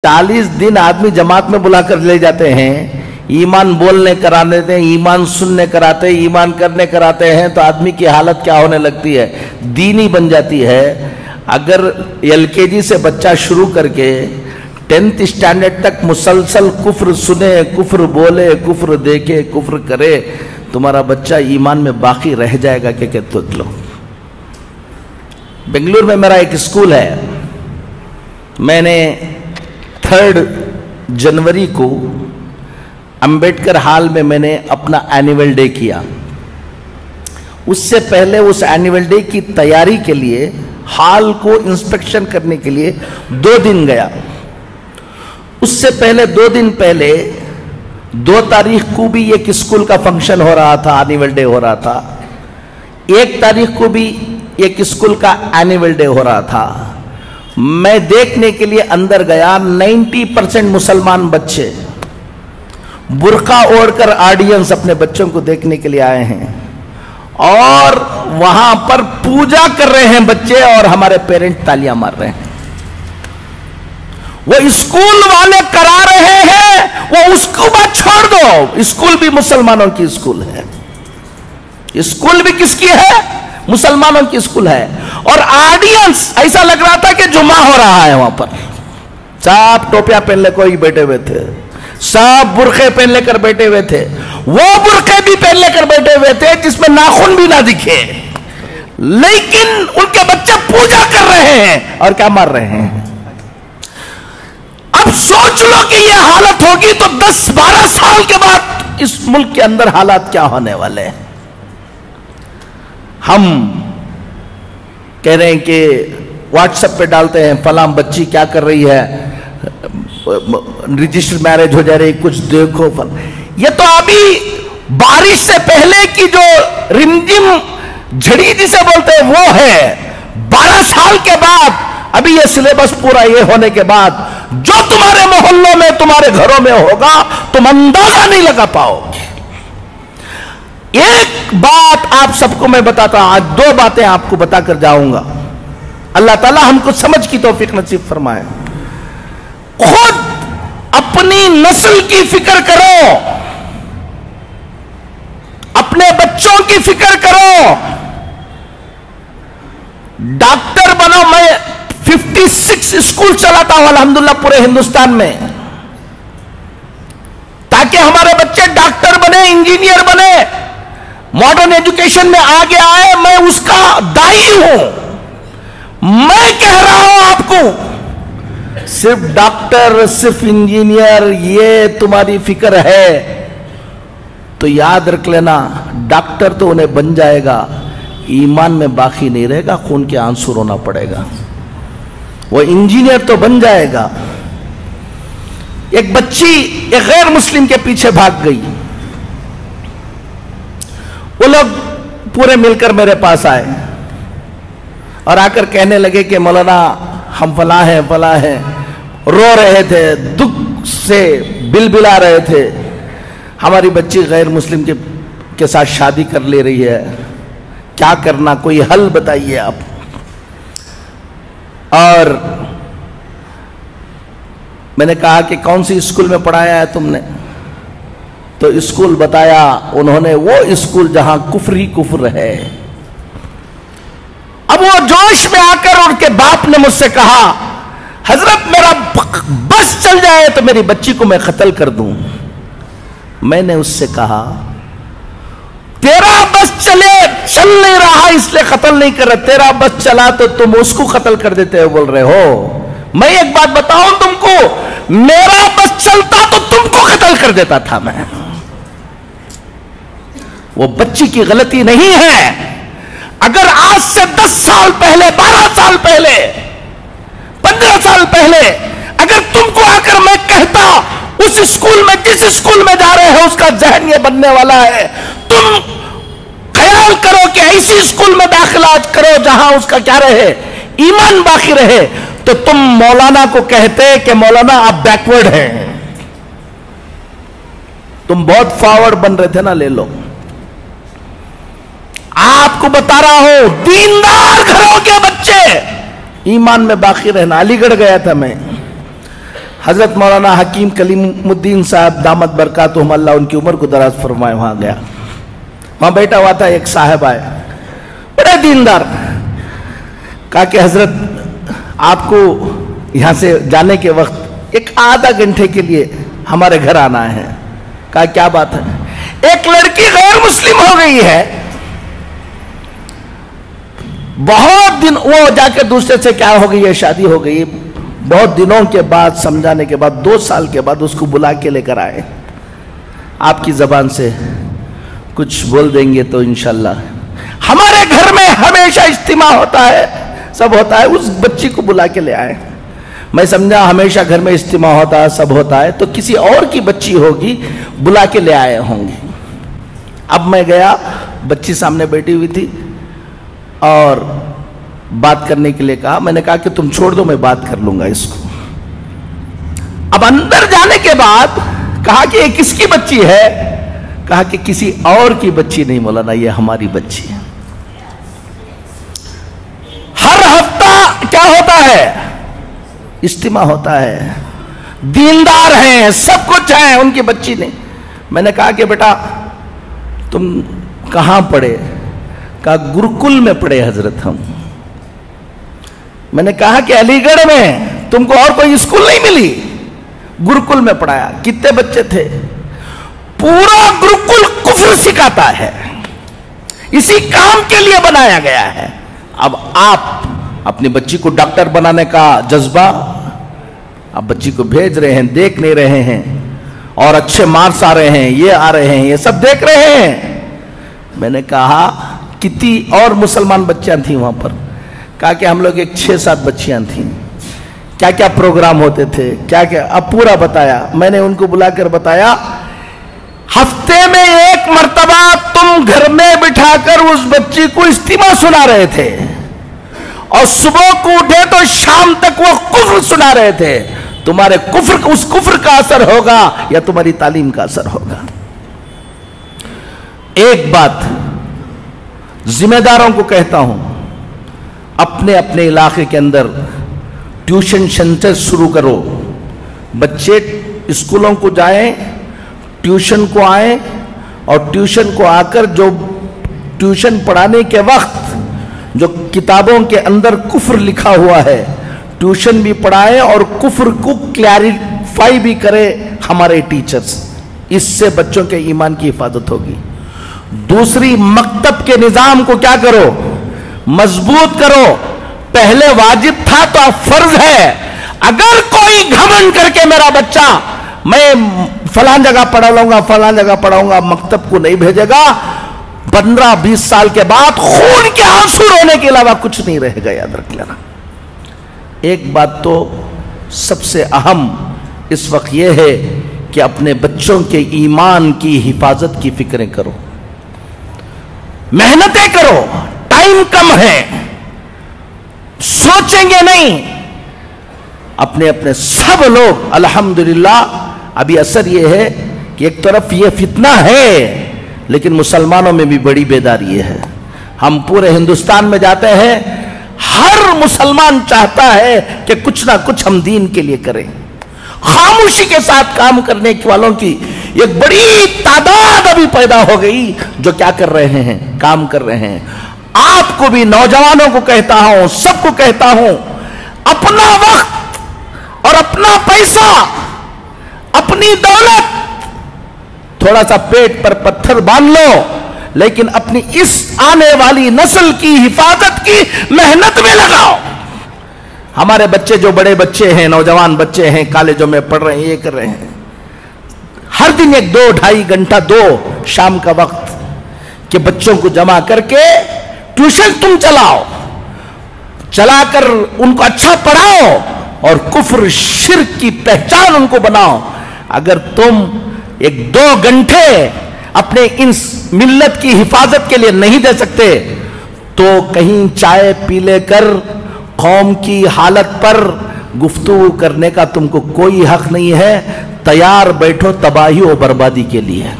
40 दिन आदमी जमात में बुला कर ले जाते हैं, ईमान बोलने करा देते हैं, ईमान सुनने कराते हैं, ईमान करने कराते हैं, तो आदमी की हालत क्या होने लगती है, दीनी बन जाती है। अगर LKG से बच्चा शुरू करके 10th स्टैंडर्ड तक मुसलसल कुफ्र सुने, कुफ्र बोले, कुफ्र देखे, कुफ्र करे, तुम्हारा बच्चा ईमान में बाकी रह जाएगा कि देख लो। बेंगलुरु में मेरा एक स्कूल है, मैंने 3 जनवरी को अंबेडकर हॉल में मैंने अपना एनुअल डे किया। उससे पहले उस एनुअल डे की तैयारी के लिए हॉल को इंस्पेक्शन करने के लिए 2 दिन गया। उससे पहले 2 दिन पहले 2 तारीख को भी एक स्कूल का फंक्शन हो रहा था, एनुअल डे हो रहा था। 1 तारीख को भी एक स्कूल का एनुअल डे हो रहा था। मैं देखने के लिए अंदर गया, 90% मुसलमान बच्चे बुर्का ओढ़कर ऑडियंस अपने बच्चों को देखने के लिए आए हैं और वहां पर पूजा कर रहे हैं बच्चे और हमारे पेरेंट तालियां मार रहे हैं। वो स्कूल वाले करा रहे हैं, वो उसको बात छोड़ दो, स्कूल भी मुसलमानों की स्कूल है, स्कूल भी किसकी है, मुसलमानों की स्कूल है। और ऑडियंस ऐसा लग रहा था कि जुमा हो रहा है। वहां पर सब टोपियां पहन ले कोई बैठे हुए थे, सब बुरखे पहन लेकर बैठे हुए थे, वो बुरखे भी पहन लेकर बैठे हुए थे जिसमें नाखून भी ना दिखे, लेकिन उनके बच्चे पूजा कर रहे हैं और क्या मार रहे हैं। अब सोच लो कि ये हालत होगी तो 10-12 साल के बाद इस मुल्क के अंदर हालात क्या होने वाले हैं। हम कह रहे हैं कि व्हाट्सएप पे डालते हैं फलां बच्ची क्या कर रही है, रजिस्टर मैरिज हो जा रही, कुछ देखो। ये तो अभी बारिश से पहले की जो रिमझिम झड़ी जिसे बोलते हैं वो है। 12 साल के बाद अभी ये सिलेबस पूरा ये होने के बाद जो तुम्हारे मोहल्लों में, तुम्हारे घरों में होगा, तुम अंदाजा नहीं लगा पाओगे। एक बात आप सबको मैं बताता हूं, आज 2 बातें आपको बताकर जाऊंगा। अल्लाह ताला हमको समझ की तौफीक नसीब फरमाए। खुद अपनी नस्ल की फिक्र करो, अपने बच्चों की फिक्र करो, डॉक्टर बनो। मैं 56 स्कूल चलाता हूं अल्हम्दुलिल्लाह पूरे हिंदुस्तान में, ताकि हमारे बच्चे डॉक्टर बने, इंजीनियर बने, मॉडर्न एजुकेशन में आगे आए। मैं उसका दाई हूं। मैं कह रहा हूं आपको, सिर्फ डॉक्टर, सिर्फ इंजीनियर ये तुम्हारी फिक्र है तो याद रख लेना, डॉक्टर तो उन्हें बन जाएगा, ईमान में बाकी नहीं रहेगा, खून के आंसू रोना पड़ेगा। वो इंजीनियर तो बन जाएगा। एक बच्ची एक गैर मुस्लिम के पीछे भाग गई। वो लोग पूरे मिलकर मेरे पास आए और आकर कहने लगे कि मौलाना हम फला हैं, फला हैं। रो रहे थे, दुख से बिलबिला रहे थे। हमारी बच्ची गैर मुस्लिम के साथ शादी कर ले रही है, क्या करना, कोई हल बताइए आप। और मैंने कहा कि कौन सी स्कूल में पढ़ाया है तुमने, तो स्कूल बताया उन्होंने, वो स्कूल जहां कुफ्र ही कुफ्र है। अब वो जोश में आकर उनके बाप ने मुझसे कहा, हजरत मेरा बस चल जाए तो मेरी बच्ची को मैं कत्ल कर दूं। मैंने उससे कहा, तेरा बस चल नहीं रहा इसलिए कत्ल नहीं कर रहे, तेरा बस चला तो तुम उसको कत्ल कर देते हो बोल रहे हो। मैं एक बात बताऊं तुमको, मेरा बस चलता तो तुमको कत्ल कर देता था मैं। वो बच्ची की गलती नहीं है। अगर आज से 10 साल पहले, 12 साल पहले, 15 साल पहले अगर तुमको आकर मैं कहता उस स्कूल में, जिस स्कूल में जा रहे हो उसका जहन ये बनने वाला है, तुम ख्याल करो कि ऐसी स्कूल में दाखिला करो जहां उसका क्या रहे, ईमान बाकी रहे, तो तुम मौलाना को कहते कि मौलाना आप बैकवर्ड हैं, तुम बहुत फॉरवर्ड बन रहे थे ना, ले लो। आपको बता रहा हूं, दीनदार घरों के बच्चे ईमान में बाकी रहना। अलीगढ़ गया था मैं, हजरत मौलाना हकीम कलीमुद्दीन साहब दामत बरकातुहुम, अल्लाह उनकी उम्र को दराज फरमाए, वहां गया। वहां बैठा हुआ था, एक साहब आए, बड़े दीनदार। कहा कि हजरत आपको यहां से जाने के वक्त एक आधा घंटे के लिए हमारे घर आना है। कहा क्या बात है? एक लड़की गैर मुस्लिम हो गई है, बहुत दिन, वो जाकर दूसरे से क्या हो गई है, शादी हो गई, बहुत दिनों के बाद, समझाने के बाद, 2 साल के बाद उसको बुला के लेकर आए। आपकी जबान से कुछ बोल देंगे तो इंशाल्लाह। हमारे घर में हमेशा इज्तिमा होता है, सब होता है, उस बच्ची को बुला के ले आए। मैं समझा हमेशा घर में इज्तिमा होता है, सब होता है, तो किसी और की बच्ची होगी, बुला के ले आए होंगे। अब मैं गया, बच्ची सामने बैठी हुई थी और बात करने के लिए कहा। मैंने कहा कि तुम छोड़ दो, मैं बात कर लूंगा इसको। अब अंदर जाने के बाद कहा कि ये किसकी बच्ची है? कहा कि किसी और की बच्ची नहीं मौलाना, ये हमारी बच्ची है। हर हफ्ता क्या होता है? इज्तिमा होता है, दीनदार हैं, सब कुछ है, उनकी बच्ची नहीं। मैंने कहा कि बेटा तुम कहां पढ़े? कहा गुरुकुल में पढ़े हजरत हम। मैंने कहा कि अलीगढ़ में तुमको और कोई स्कूल नहीं मिली? गुरुकुल में पढ़ाया। कितने बच्चे थे? पूरा गुरुकुल कुफ्र सिखाता है, इसी काम के लिए बनाया गया है। अब आप अपनी बच्ची को डॉक्टर बनाने का जज्बा, आप बच्ची को भेज रहे हैं, देख नहीं रहे हैं, और अच्छे मार्क्स आ रहे हैं, ये आ रहे हैं, ये सब देख रहे हैं। मैंने कहा कितनी और मुसलमान बच्चियां थी वहां पर? कहा कि हम लोग एक 6-7 बच्चियां थी। क्या क्या प्रोग्राम होते थे, क्या क्या, अब पूरा बताया। मैंने उनको बुलाकर बताया, हफ्ते में 1 मर्तबा तुम घर में बिठाकर उस बच्ची को इज्तिमा सुना रहे थे, और सुबह को उठे तो शाम तक वो कुफ्र सुना रहे थे। तुम्हारे कुफ्र, उस कुफ्र का असर होगा या तुम्हारी तालीम का असर होगा। एक बात जिम्मेदारों को कहता हूं, अपने अपने इलाके के अंदर ट्यूशन सेंटर शुरू करो। बच्चे स्कूलों को जाएं, ट्यूशन को आए, और ट्यूशन को आकर जो ट्यूशन पढ़ाने के वक्त जो किताबों के अंदर कुफ्र लिखा हुआ है, ट्यूशन भी पढ़ाए और कुफ्र को क्लैरिफाई भी करे हमारे टीचर्स। इससे बच्चों के ईमान की हिफाजत होगी। दूसरी, मकतब के निजाम को क्या करो? मजबूत करो। पहले वाजिब था तो अब फर्ज है। अगर कोई घमंड करके मेरा बच्चा मैं फलान जगह पढ़ा लूंगा, फलान जगह पढ़ाऊंगा, मकतब को नहीं भेजेगा, 15-20 साल के बाद खून के आंसू रोने के अलावा कुछ नहीं रहेगा, याद रख लेना। एक बात तो सबसे अहम इस वक्त यह है कि अपने बच्चों के ईमान की हिफाजत की फिक्रें करो, मेहनतें करो। टाइम कम है, सोचेंगे नहीं। अपने अपने सब लोग अल्हम्दुलिल्लाह, अभी असर यह है कि एक तरफ यह फितना है, लेकिन मुसलमानों में भी बड़ी बेदारी है। हम पूरे हिंदुस्तान में जाते हैं, हर मुसलमान चाहता है कि कुछ ना कुछ हम दीन के लिए करें। खामोशी के साथ काम करने वालों की एक बड़ी तादाद अभी पैदा हो गई जो क्या कर रहे हैं? काम कर रहे हैं। आपको भी, नौजवानों को कहता हूं, सबको कहता हूं, अपना वक्त और अपना पैसा, अपनी दौलत, थोड़ा सा पेट पर पत्थर बांध लो, लेकिन अपनी इस आने वाली नस्ल की हिफाजत की मेहनत में लगाओ। हमारे बच्चे जो बड़े बच्चे हैं, नौजवान बच्चे हैं, कॉलेजों में पढ़ रहे हैं, ये कर रहे हैं, हर दिन 1-2-2.5 घंटा दो शाम का वक्त कि बच्चों को जमा करके ट्यूशन तुम चलाओ, चलाकर उनको अच्छा पढ़ाओ और कुफ्र शिर्क की पहचान उनको बनाओ। अगर तुम 1-2 घंटे अपने इन मिल्लत की हिफाजत के लिए नहीं दे सकते तो कहीं चाय पी लेकर कौम की हालत पर गुफ्तगू करने का तुमको कोई हक नहीं है। तैयार बैठो तबाही और बर्बादी के लिए।